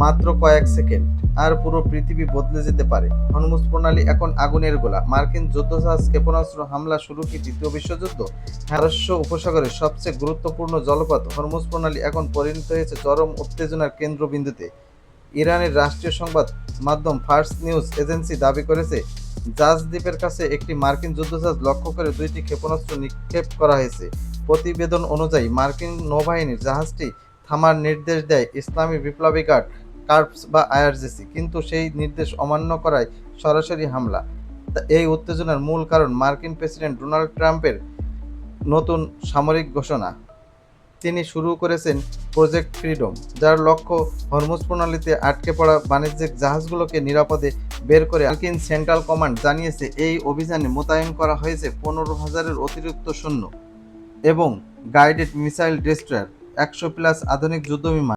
মাত্র কয়েক সেকেন্ড, আর পুরো পৃথিবী বদলে যেতে পারে। হরমুজ প্রণালী এখন আগুনের গোলা। মার্কিন যুদ্ধজাহাজ ক্ষেপণাস্ত্র হামলা শুরু কি দ্বিতীয় বিশ্বযুদ্ধ? পারস্য উপসাগরের সবচেয়ে গুরুত্বপূর্ণ জলপথ হরমুজ প্রণালী এখন পরিণত হয়েছে চরম উত্তেজনার কেন্দ্রবিন্দুতে। ইরানের রাষ্ট্রীয় সংবাদ মাধ্যম ফার্স নিউজ এজেন্সি দাবি করেছে, জাজ দ্বীপের কাছে একটি মার্কিন যুদ্ধজাহাজ লক্ষ্য করে 2টি ক্ষেপণাস্ত্র নিক্ষেপ করা হয়েছে। প্রতিবেদন অনুযায়ী মার্কিন নৌবাহিনীর জাহাজটি থামার নির্দেশ দেয় ইসলামী বিপ্লবী গার্ড কর্পস বা আইআরজিসি, কিন্তু সেই নির্দেশ অমান্য করায় সরাসরি হামলা। এই উত্তেজনার মূল কারণ মার্কিন প্রেসিডেন্ট ডোনাল্ড ট্রাম্পের নতুন সামরিক ঘোষণা। তিনি শুরু করেছেন প্রজেক্ট ফ্রিডম, যার লক্ষ্য হরমুজ প্রণালীতে আটকে পড়া বাণিজ্যিক জাহাজগুলোকে নিরাপদে বের করে। মার্কিন সেন্ট্রাল কমান্ড জানিয়েছে, এই অভিযানে মোতায়েন করা হয়েছে 15,000-এর অতিরিক্ত সৈন্য এবং গাইডেড মিসাইল ডেস্ট্রয়ার, 100+ আধুনিক যুদ্ধবিমান।